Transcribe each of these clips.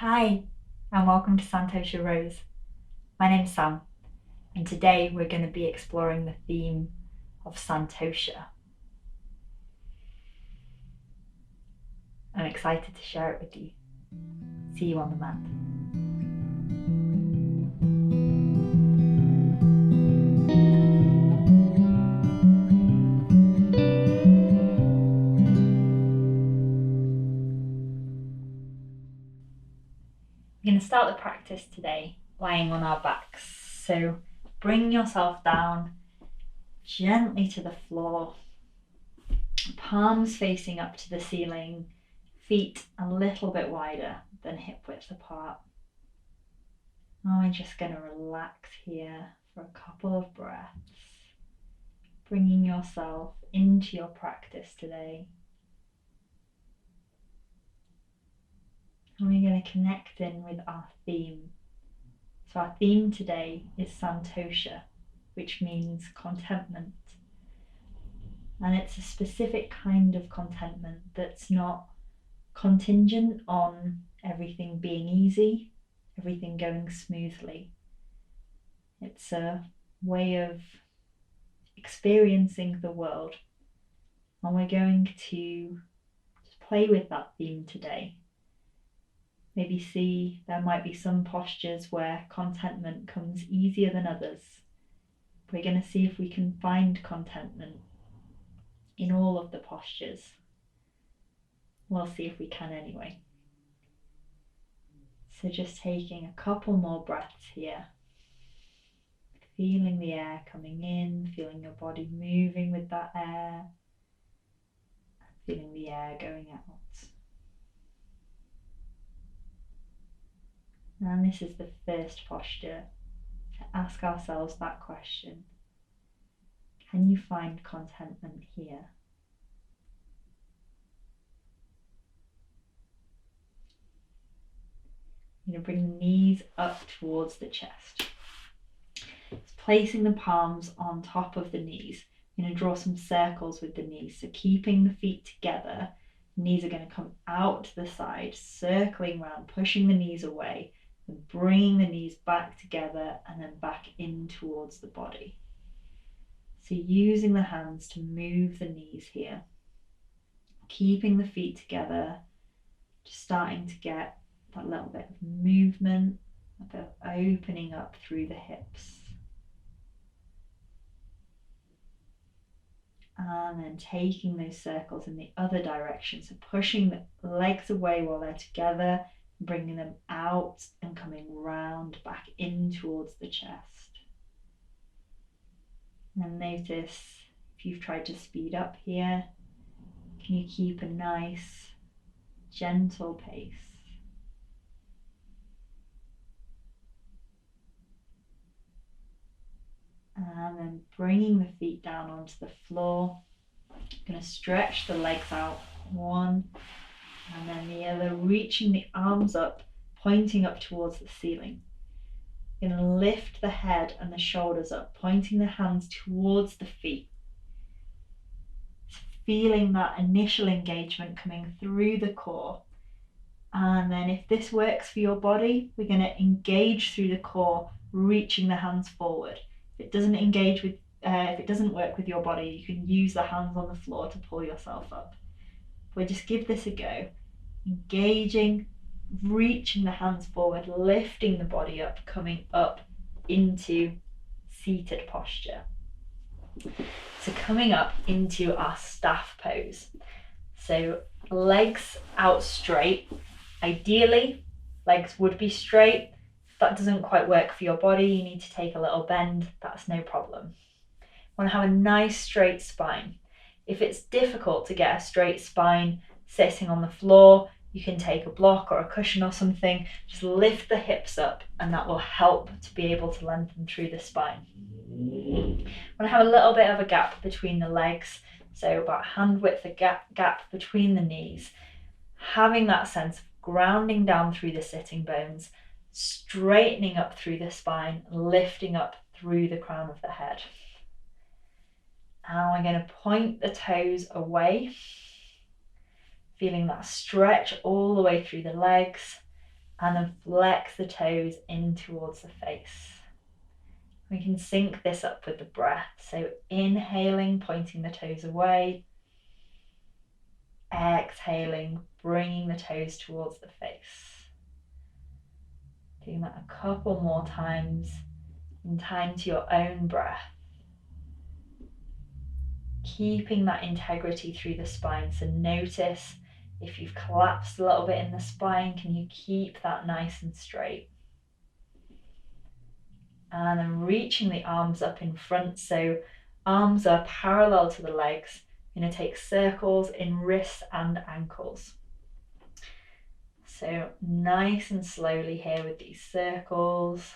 Hi, and welcome to Santosha Rose. My name's Sam, and today we're going to be exploring the theme of Santosha. I'm excited to share it with you. See you on the mat. We're going to start the practice today lying on our backs. So bring yourself down gently to the floor, palms facing up to the ceiling, feet a little bit wider than hip width apart. Now we're just going to relax here for a couple of breaths, bringing yourself into your practice today. And we're going to connect in with our theme. So our theme today is Santosha, which means contentment. And it's a specific kind of contentment that's not contingent on everything being easy, everything going smoothly. It's a way of experiencing the world. And we're going to just play with that theme today. Maybe see there might be some postures where contentment comes easier than others. We're going to see if we can find contentment in all of the postures. We'll see if we can anyway. So just taking a couple more breaths here. Feeling the air coming in, feeling your body moving with that air, feeling the air going out. And this is the first posture to ask ourselves that question. Can you find contentment here? You're going to bring the knees up towards the chest. It's placing the palms on top of the knees. You're going to draw some circles with the knees. So keeping the feet together, the knees are going to come out to the side, circling around, pushing the knees away, and bringing the knees back together and then back in towards the body. So using the hands to move the knees here, keeping the feet together, just starting to get that little bit of movement, a bit of opening up through the hips. And then taking those circles in the other direction, so pushing the legs away while they're together, bringing them out and coming round back in towards the chest. And notice if you've tried to speed up here, can you keep a nice, gentle pace? And then bringing the feet down onto the floor. I'm going to stretch the legs out, one and then the other, reaching the arms up, pointing up towards the ceiling. You're going to lift the head and the shoulders up, pointing the hands towards the feet. Feeling that initial engagement coming through the core. And then if this works for your body, we're going to engage through the core, reaching the hands forward. If it doesn't work with your body, you can use the hands on the floor to pull yourself up. We'll just give this a go. Engaging, reaching the hands forward, lifting the body up, coming up into seated posture. So coming up into our staff pose. So legs out straight. Ideally, legs would be straight. If that doesn't quite work for your body, you need to take a little bend. That's no problem. Want to have a nice straight spine. If it's difficult to get a straight spine sitting on the floor, you can take a block or a cushion or something. Just lift the hips up and that will help to be able to lengthen through the spine. Want to have a little bit of a gap between the legs, so about hand width a gap between the knees. Having that sense of grounding down through the sitting bones, straightening up through the spine, lifting up through the crown of the head. And we're going to point the toes away, feeling that stretch all the way through the legs, And then flex the toes in towards the face. We can sync this up with the breath. So inhaling, pointing the toes away. Exhaling, bringing the toes towards the face. Doing that a couple more times in time to your own breath. Keeping that integrity through the spine. So notice if you've collapsed a little bit in the spine, can you keep that nice and straight? And then reaching the arms up in front. So arms are parallel to the legs. You're going to take circles in wrists and ankles. So nice and slowly here with these circles.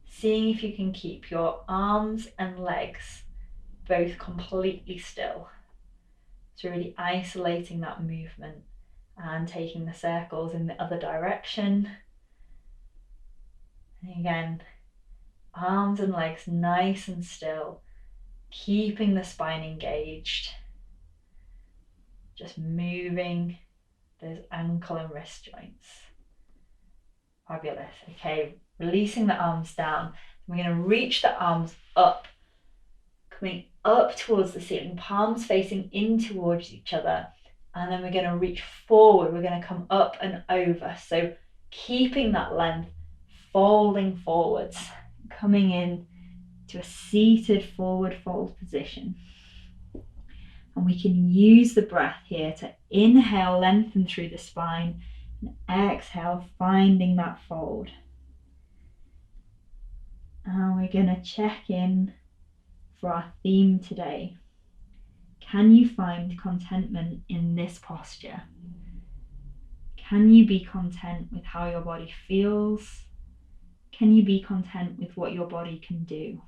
Seeing if you can keep your arms and legs both completely still. So really isolating that movement and taking the circles in the other direction. And again, arms and legs nice and still, keeping the spine engaged. Just moving those ankle and wrist joints. Fabulous. Okay, releasing the arms down. We're going to reach the arms up, coming up towards the ceiling, palms facing in towards each other. And then we're going to reach forward. We're going to come up and over. So keeping that length, folding forwards, coming in to a seated forward fold position. And we can use the breath here to inhale, lengthen through the spine, and exhale, finding that fold. And we're going to check in for our theme today. Can you find contentment in this posture? Can you be content with how your body feels? Can you be content with what your body can do?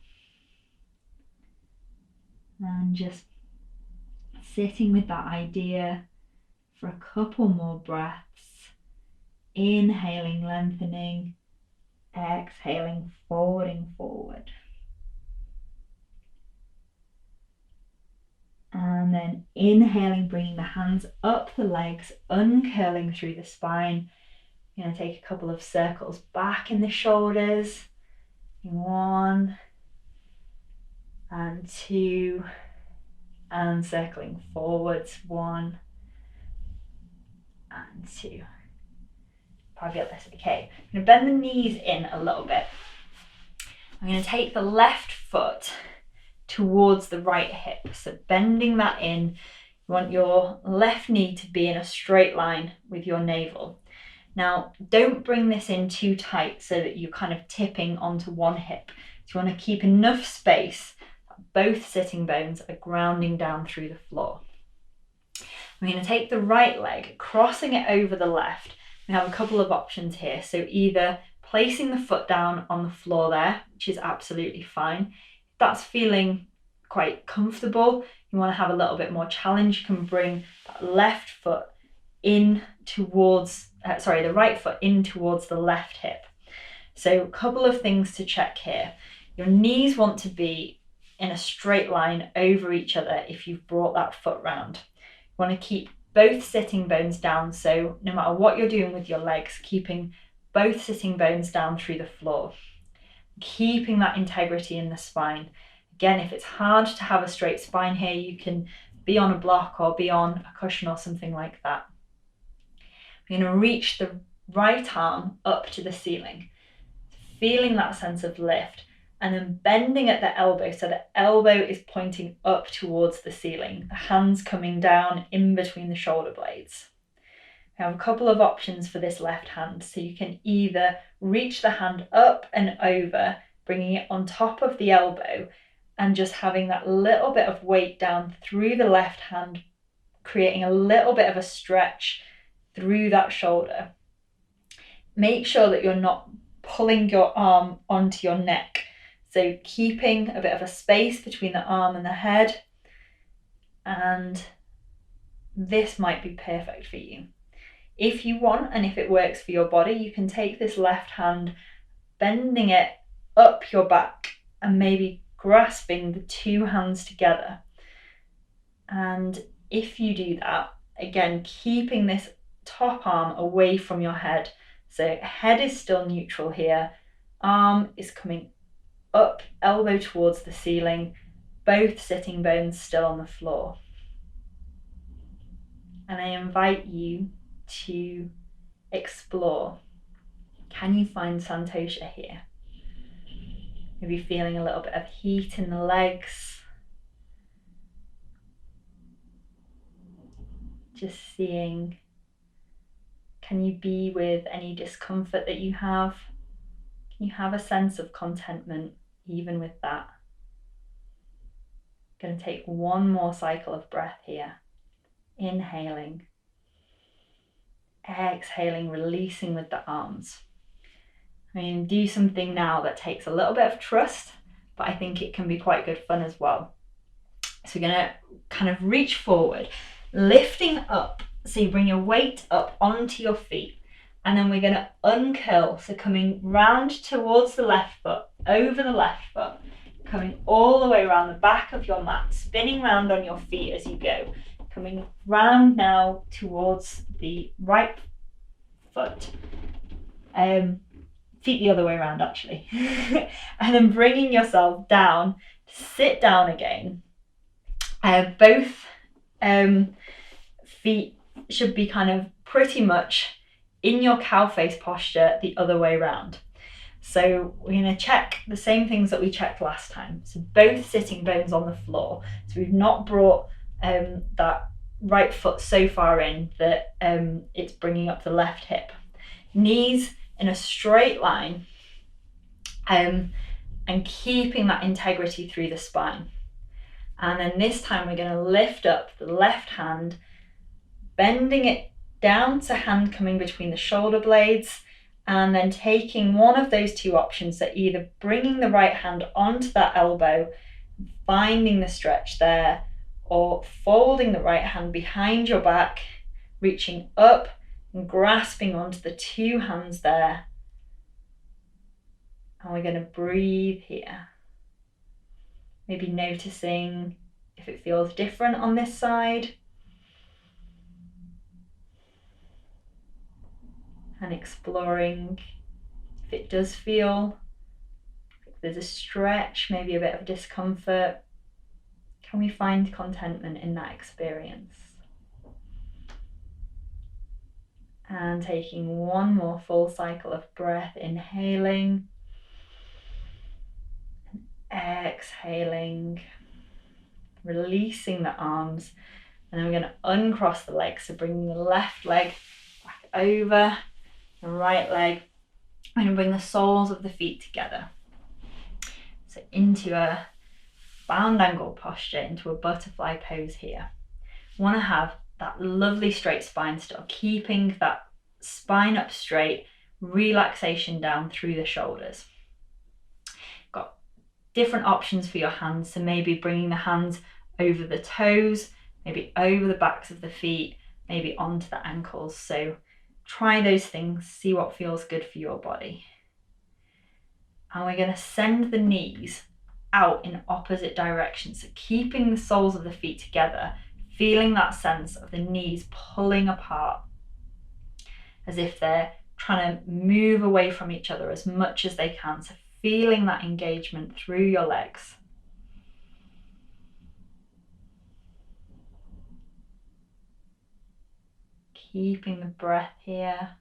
And just sitting with that idea for a couple more breaths. Inhaling, lengthening, exhaling, folding forward. And then inhaling, bringing the hands up the legs, uncurling through the spine. You're going to take a couple of circles back in the shoulders. 1 and 2. And circling forwards. 1 and 2. Fabulous. Okay, I'm going to bend the knees in a little bit. I'm going to take the left foot towards the right hip. So bending that in, you want your left knee to be in a straight line with your navel. Now, don't bring this in too tight so that you're kind of tipping onto one hip. So you want to keep enough space that both sitting bones are grounding down through the floor. I'm going to take the right leg, crossing it over the left. We have a couple of options here. So either placing the foot down on the floor there, which is absolutely fine. If that's feeling quite comfortable, you want to have a little bit more challenge, you can bring that left foot in towards, the right foot in towards the left hip. So a couple of things to check here. Your knees want to be in a straight line over each other if you've brought that foot round. You want to keep both sitting bones down, so no matter what you're doing with your legs, keeping both sitting bones down through the floor. Keeping that integrity in the spine. Again, if it's hard to have a straight spine here, you can be on a block or be on a cushion or something like that. We're going to reach the right arm up to the ceiling, feeling that sense of lift, and then bending at the elbow, so the elbow is pointing up towards the ceiling, the hands coming down in between the shoulder blades. We have a couple of options for this left hand, so you can either reach the hand up and over, bringing it on top of the elbow, and just having that little bit of weight down through the left hand, creating a little bit of a stretch through that shoulder. Make sure that you're not pulling your arm onto your neck. So keeping a bit of a space between the arm and the head. And this might be perfect for you. If you want, and if it works for your body, you can take this left hand, bending it up your back and maybe grasping the two hands together. And if you do that, again, keeping this top arm away from your head. So head is still neutral here. Arm is coming up, elbow towards the ceiling, both sitting bones still on the floor. And I invite you to explore. Can you find Santosha here? Maybe feeling a little bit of heat in the legs. Just seeing, can you be with any discomfort that you have? Can you have a sense of contentment even with that? Going to take one more cycle of breath here. Inhaling, exhaling, releasing with the arms. I mean, do something now that takes a little bit of trust, but I think it can be quite good fun as well. So we're going to kind of reach forward, lifting up. So you bring your weight up onto your feet, and then we're going to uncurl. So coming round towards the left foot, over the left foot, coming all the way around the back of your mat, spinning round on your feet as you go, coming round now towards the right foot, feet the other way around actually, and then bringing yourself down, sit down again. Both feet should be kind of pretty much in your cow face posture the other way around. So we're going to check the same things that we checked last time. So both sitting bones on the floor. So we've not brought that right foot so far in that it's bringing up the left hip. Knees in a straight line, and keeping that integrity through the spine. And then this time we're going to lift up the left hand, bending it down to hand coming between the shoulder blades, and then taking one of those two options, so either bringing the right hand onto that elbow, finding the stretch there, or folding the right hand behind your back, reaching up and grasping onto the two hands there. And we're going to breathe here. Maybe noticing if it feels different on this side. And exploring if it does feel like there's a stretch, maybe a bit of discomfort. Can we find contentment in that experience? And taking one more full cycle of breath, inhaling, exhaling, releasing the arms, and then we're going to uncross the legs, so bringing the left leg back over the right leg. I'm going to bring the soles of the feet together, so into a bound angle posture, into a butterfly pose here. Want to have that lovely straight spine still, keeping that spine up straight, relaxation down through the shoulders. Got different options for your hands, so maybe bringing the hands over the toes, maybe over the backs of the feet, maybe onto the ankles. So try those things, see what feels good for your body. And we're going to send the knees out in opposite directions, so keeping the soles of the feet together, feeling that sense of the knees pulling apart as if they're trying to move away from each other as much as they can. So feeling that engagement through your legs. Keeping the breath here.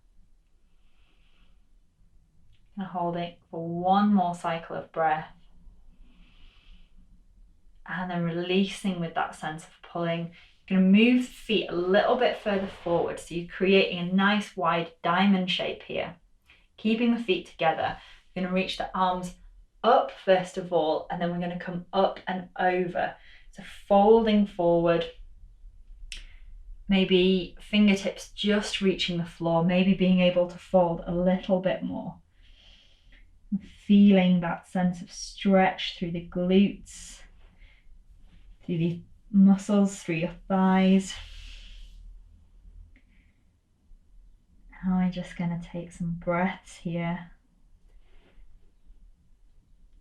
And hold it for one more cycle of breath. And then releasing with that sense of pulling. You're going to move the feet a little bit further forward, so you're creating a nice wide diamond shape here. Keeping the feet together, you're going to reach the arms up first of all, and then we're going to come up and over. So folding forward, maybe fingertips just reaching the floor, maybe being able to fold a little bit more. Feeling that sense of stretch through the glutes, through the muscles, through your thighs. Now we're just going to take some breaths here,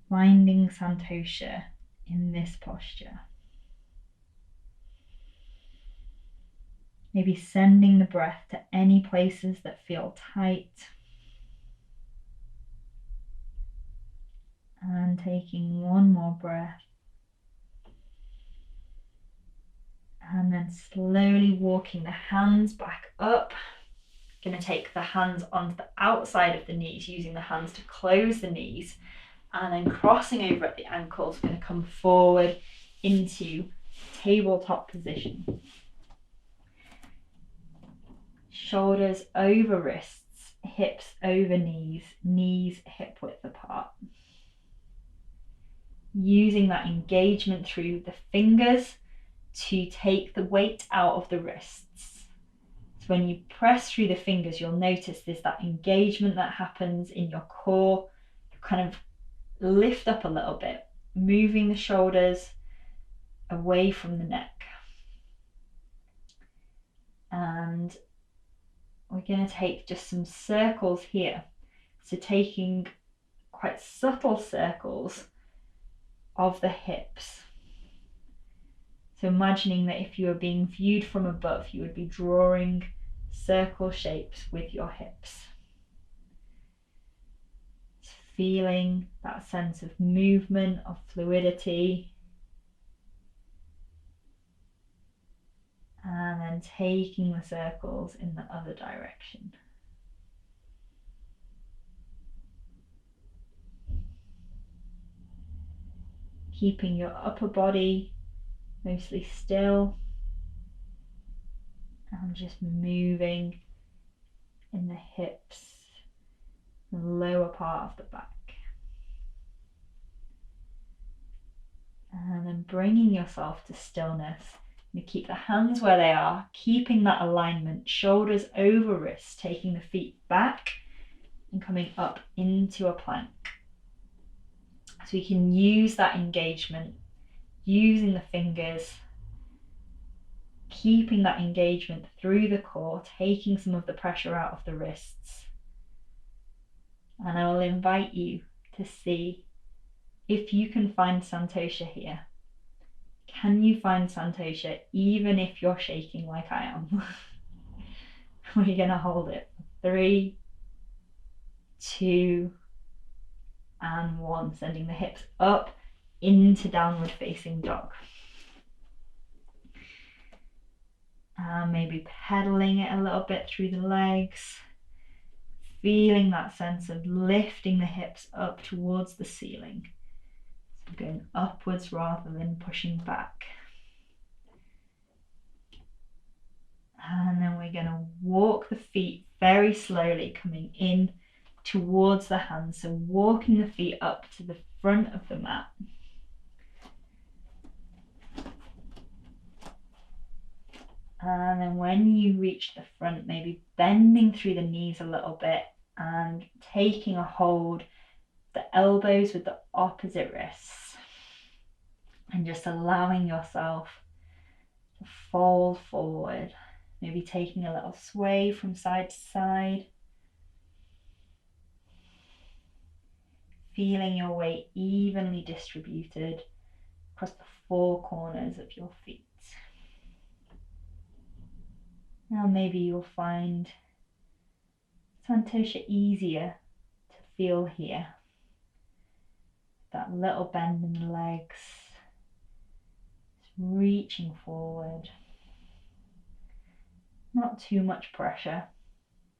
finding Santosha in this posture. Maybe sending the breath to any places that feel tight. And taking one more breath. And then slowly walking the hands back up. Going to take the hands onto the outside of the knees, using the hands to close the knees. And then crossing over at the ankles, we're going to come forward into tabletop position. Shoulders over wrists, hips over knees, knees hip width apart. Using that engagement through the fingers to take the weight out of the wrists. So when you press through the fingers, you'll notice there's that engagement that happens in your core. You kind of lift up a little bit, moving the shoulders away from the neck. And we're going to take just some circles here. So taking quite subtle circles of the hips. So imagining that if you were being viewed from above, you would be drawing circle shapes with your hips. Feeling that sense of movement, of fluidity. And then taking the circles in the other direction. Keeping your upper body mostly still. And just moving in the hips, the lower part of the back. And then bringing yourself to stillness. You keep the hands where they are, keeping that alignment, shoulders over wrists, taking the feet back and coming up into a plank. So you can use that engagement, using the fingers, keeping that engagement through the core, taking some of the pressure out of the wrists. And I will invite you to see if you can find Santosha here. Can you find Santosha even if you're shaking like I am? We're going to hold it. 3, 2, and 1. Sending the hips up into downward facing dog. And maybe pedaling it a little bit through the legs. Feeling that sense of lifting the hips up towards the ceiling. So going upwards rather than pushing back. And then we're going to walk the feet very slowly, coming in towards the hands. So walking the feet up to the front of the mat. And then when you reach the front, maybe bending through the knees a little bit and taking a hold, the elbows with the opposite wrists. And just allowing yourself to fold forward. Maybe taking a little sway from side to side. Feeling your weight evenly distributed across the 4 corners of your feet. Now maybe you'll find Santosha easier to feel here. That little bend in the legs, just reaching forward. Not too much pressure,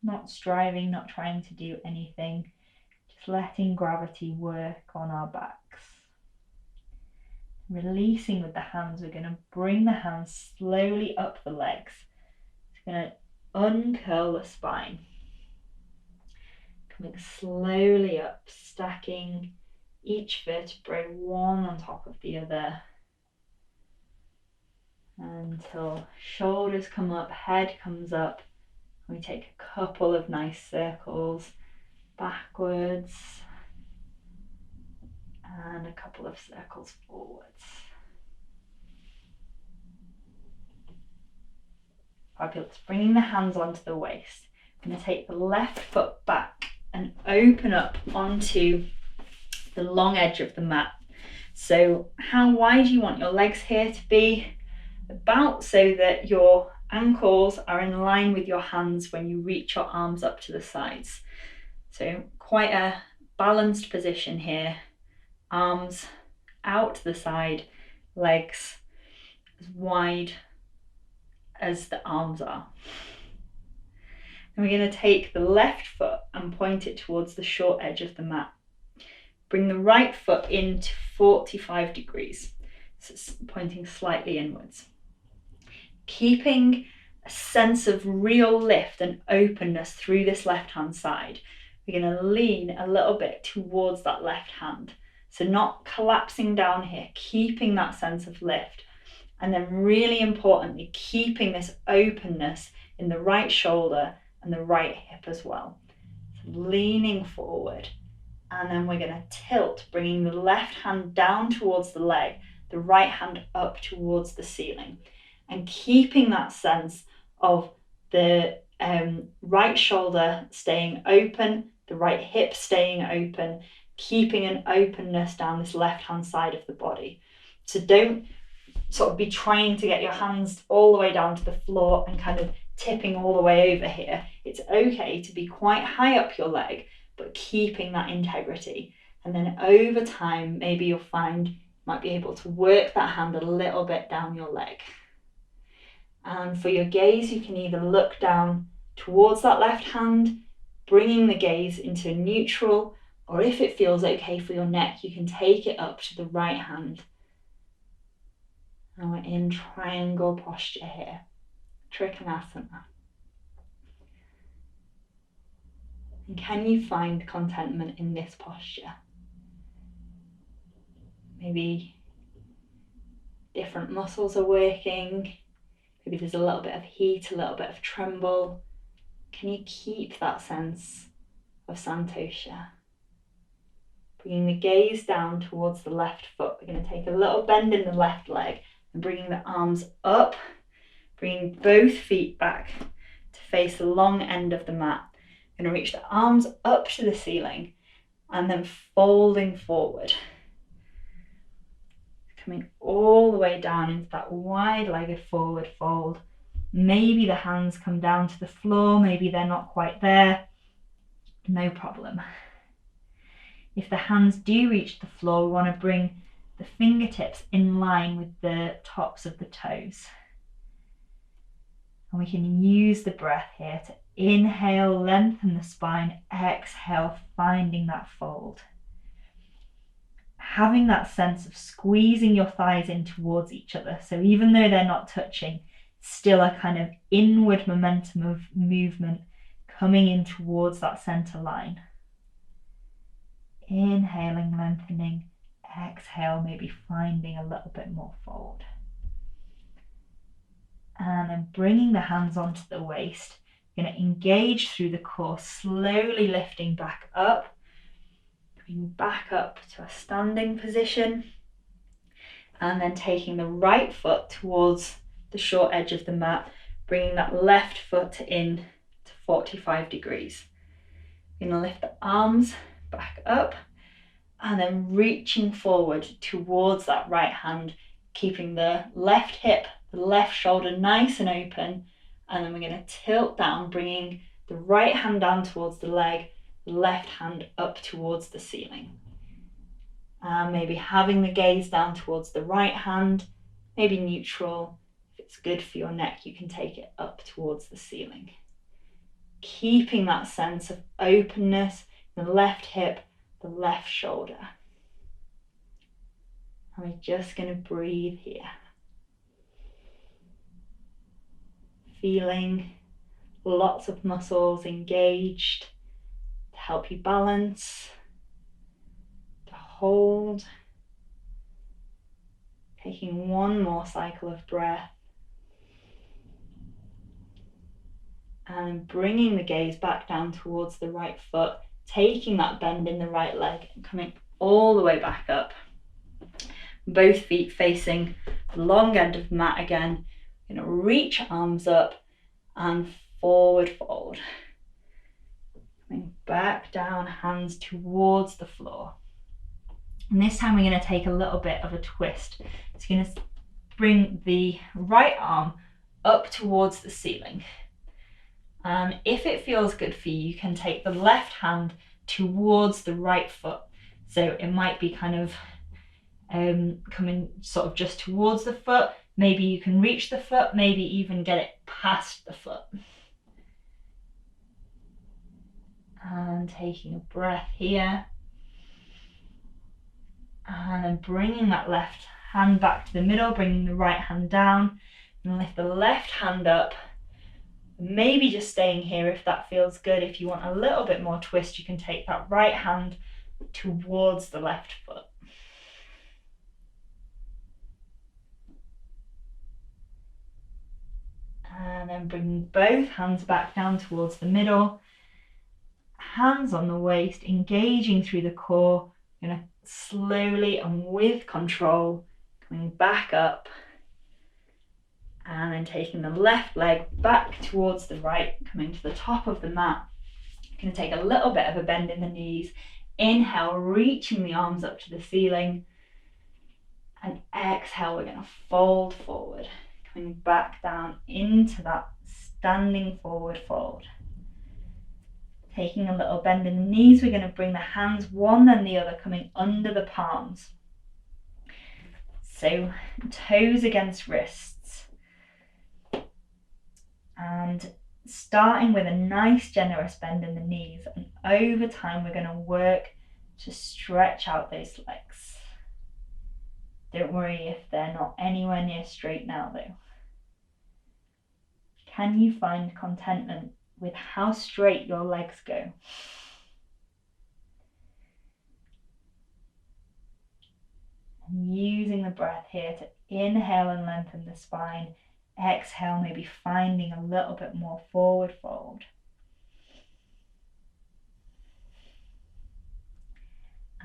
not striving, not trying to do anything, just letting gravity work on our backs. Releasing with the hands, we're going to bring the hands slowly up the legs. Going to uncurl the spine, coming slowly up, stacking each vertebrae one on top of the other until shoulders come up, head comes up, and we take a couple of nice circles backwards and a couple of circles forwards. Fabulous. Bringing the hands onto the waist. I'm going to take the left foot back and open up onto the long edge of the mat. So how wide you want your legs here to be? About so that your ankles are in line with your hands when you reach your arms up to the sides. So quite a balanced position here. Arms out to the side, legs as wide as the arms are. And we're going to take the left foot and point it towards the short edge of the mat. Bring the right foot into 45 degrees, so it's pointing slightly inwards. Keeping a sense of real lift and openness through this left hand side, we're going to lean a little bit towards that left hand. So not collapsing down here, keeping that sense of lift. And then really importantly, keeping this openness in the right shoulder and the right hip as well. So leaning forward. And then we're going to tilt, bringing the left hand down towards the leg, the right hand up towards the ceiling. And keeping that sense of the right shoulder staying open, the right hip staying open, keeping an openness down this left hand side of the body. So don't sort of be trying to get your hands all the way down to the floor and kind of tipping all the way over here. It's okay to be quite high up your leg, but keeping that integrity. And then over time, maybe you'll find you might be able to work that hand a little bit down your leg. And for your gaze, you can either look down towards that left hand, bringing the gaze into neutral, or if it feels okay for your neck, you can take it up to the right hand. And we're in triangle posture here, Trikonasana. And can you find contentment in this posture? Maybe different muscles are working. Maybe there's a little bit of heat, a little bit of tremble. Can you keep that sense of Santosha? Bringing the gaze down towards the left foot. We're going to take a little bend in the left leg and bringing the arms up, bringing both feet back to face the long end of the mat. We're going to reach the arms up to the ceiling and then folding forward. Coming all the way down into that wide-legged forward fold. Maybe the hands come down to the floor, maybe they're not quite there. No problem. If the hands do reach the floor, we want to bring the fingertips in line with the tops of the toes. And we can use the breath here to inhale, lengthen the spine, exhale, finding that fold. Having that sense of squeezing your thighs in towards each other. So even though they're not touching, still a kind of inward momentum of movement coming in towards that center line. Inhaling, lengthening, exhale, maybe finding a little bit more fold. And then bringing the hands onto the waist. You're going to engage through the core, slowly lifting back up. Bring back up to a standing position. And then taking the right foot towards the short edge of the mat, bringing that left foot in to 45 degrees. You're going to lift the arms back up and then reaching forward towards that right hand, keeping the left hip, the left shoulder nice and open. And then we're going to tilt down, bringing the right hand down towards the leg, the left hand up towards the ceiling. And maybe having the gaze down towards the right hand, maybe neutral. If it's good for your neck, you can take it up towards the ceiling. Keeping that sense of openness in the left hip, the left shoulder. And we're just going to breathe here. Feeling lots of muscles engaged to help you balance, to hold. Taking one more cycle of breath. And bringing the gaze back down towards the right foot, taking that bend in the right leg and coming all the way back up. Both feet facing the long end of the mat again. You're going to reach arms up and forward fold. Coming back down, hands towards the floor. And this time we're going to take a little bit of a twist. So you're going to bring the right arm up towards the ceiling. And if it feels good for you, you can take the left hand towards the right foot. So it might be kind of coming sort of just towards the foot. Maybe you can reach the foot, maybe even get it past the foot. And taking a breath here. And then bringing that left hand back to the middle, bringing the right hand down, and lift the left hand up. Maybe just staying here if that feels good. If you want a little bit more twist, you can take that right hand towards the left foot. And then bringing both hands back down towards the middle. Hands on the waist, engaging through the core. You're going to slowly and with control coming back up, and then taking the left leg back towards the right, coming to the top of the mat. You're going to take a little bit of a bend in the knees. Inhale, reaching the arms up to the ceiling, and exhale, we're going to fold forward, coming back down into that standing forward fold. Taking a little bend in the knees, we're going to bring the hands one then the other, coming under the palms. So toes against wrists. And starting with a nice generous bend in the knees, and over time we're going to work to stretch out those legs. Don't worry if they're not anywhere near straight now though. Can you find contentment with how straight your legs go? And using the breath here to inhale and lengthen the spine. Exhale, maybe finding a little bit more forward fold.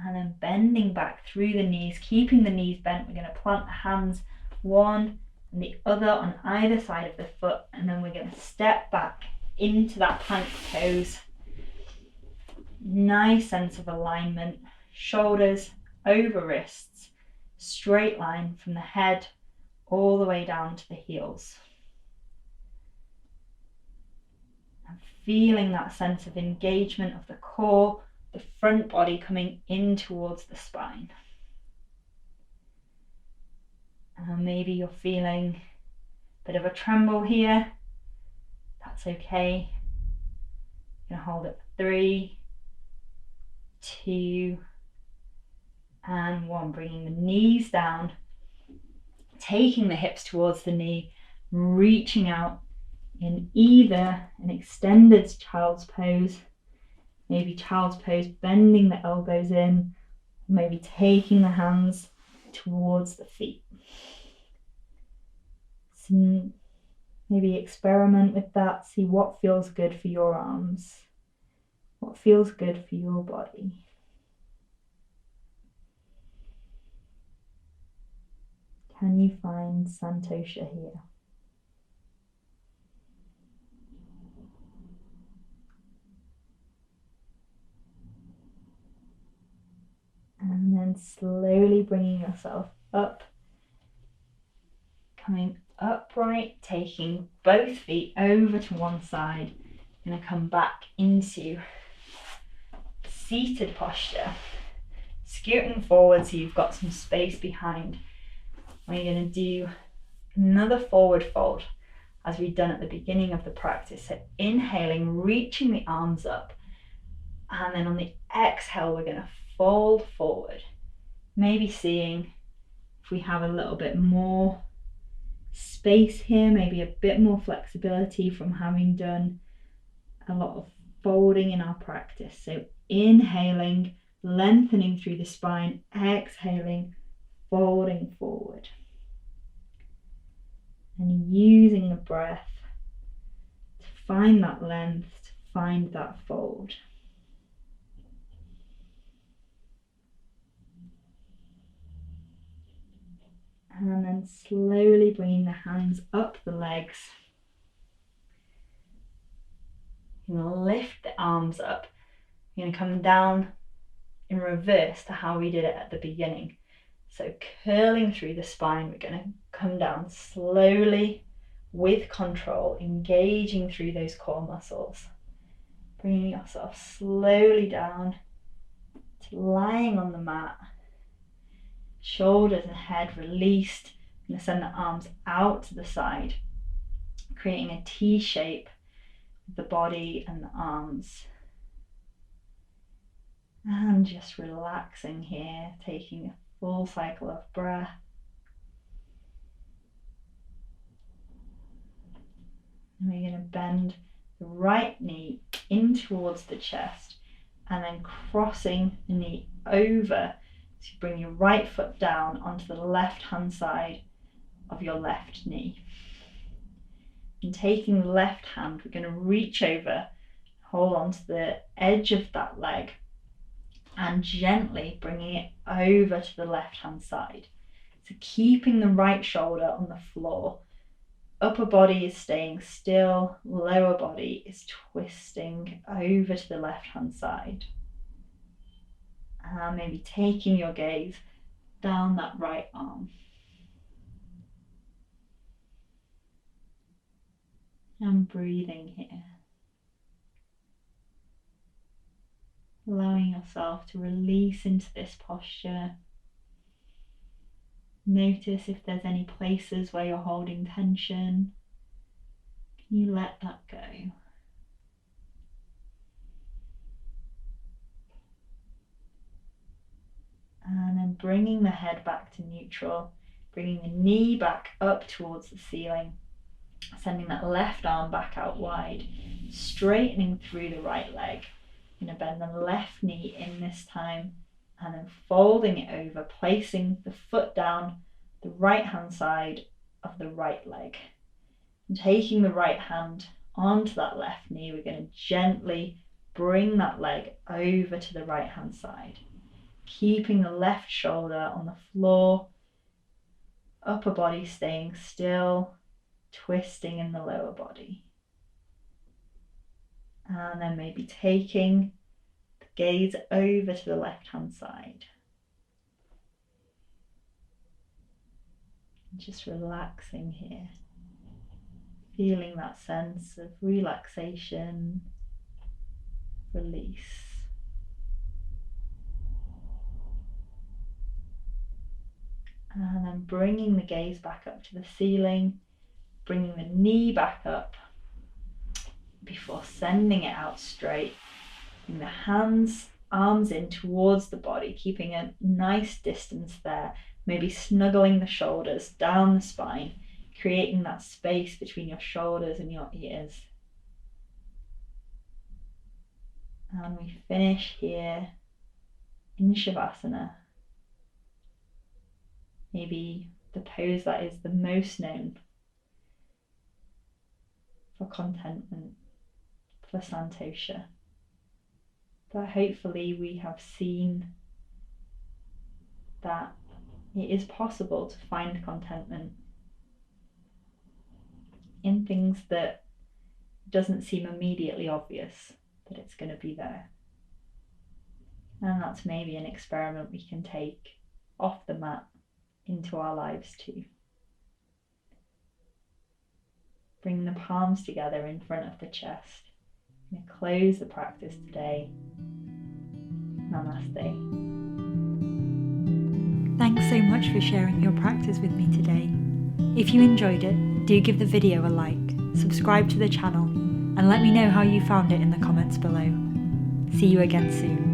And then bending back through the knees, keeping the knees bent. We're going to plant the hands one and the other on either side of the foot, and then we're going to step back into that plank pose. Nice sense of alignment, shoulders over wrists, straight line from the head all the way down to the heels. And feeling that sense of engagement of the core, the front body coming in towards the spine. And maybe you're feeling a bit of a tremble here. That's okay. You're going to hold it for 3, 2, and 1. Bringing the knees down, taking the hips towards the knee, reaching out in either an extended child's pose, maybe child's pose, bending the elbows in, maybe taking the hands towards the feet. So maybe experiment with that, see what feels good for your arms, what feels good for your body. Can you find Santosha here? And then slowly bringing yourself up, coming upright, taking both feet over to one side. You're going to come back into seated posture, scooting forward so you've got some space behind. We're going to do another forward fold as we've done at the beginning of the practice. So inhaling, reaching the arms up, and then on the exhale we're going to fold forward. Maybe seeing if we have a little bit more space here, maybe a bit more flexibility from having done a lot of folding in our practice. So inhaling, lengthening through the spine, exhaling, folding forward. And using the breath to find that length, to find that fold. And then slowly bringing the hands up the legs. You're going to lift the arms up. You're going to come down in reverse to how we did it at the beginning. So curling through the spine, we're going to come down slowly, with control, engaging through those core muscles. Bringing yourself slowly down to lying on the mat. Shoulders and head released. I'm going to send the arms out to the side, creating a T shape with the body and the arms. And just relaxing here, taking a full cycle of breath. And we're going to bend the right knee in towards the chest and then crossing the knee over. So you bring your right foot down onto the left hand side of your left knee. And taking the left hand, we're going to reach over, hold on to the edge of that leg and gently bringing it over to the left hand side. So keeping the right shoulder on the floor. Upper body is staying still, lower body is twisting over to the left hand side. And maybe taking your gaze down that right arm. And breathing here. Allowing yourself to release into this posture. Notice if there's any places where you're holding tension. Can you let that go? And then bringing the head back to neutral, bringing the knee back up towards the ceiling, sending that left arm back out wide, straightening through the right leg. I'm going to bend the left knee in this time and then folding it over, placing the foot down the right hand side of the right leg. And taking the right hand onto that left knee, we're going to gently bring that leg over to the right hand side. Keeping the left shoulder on the floor, upper body staying still, twisting in the lower body. And then maybe taking the gaze over to the left hand side. Just relaxing here, feeling that sense of relaxation, release. And then bringing the gaze back up to the ceiling, bringing the knee back up before sending it out straight. Bring the hands, arms in towards the body, keeping a nice distance there. Maybe snuggling the shoulders down the spine, creating that space between your shoulders and your ears. And we finish here in Shavasana. Maybe the pose that is the most known for contentment, for Santosha. But hopefully we have seen that it is possible to find contentment in things that doesn't seem immediately obvious that it's going to be there. And that's maybe an experiment we can take off the mat into our lives too. Bring the palms together in front of the chest. I'm going to close the practice today. Namaste. Thanks so much for sharing your practice with me today. If you enjoyed it, do give the video a like, subscribe to the channel, and let me know how you found it in the comments below. See you again soon.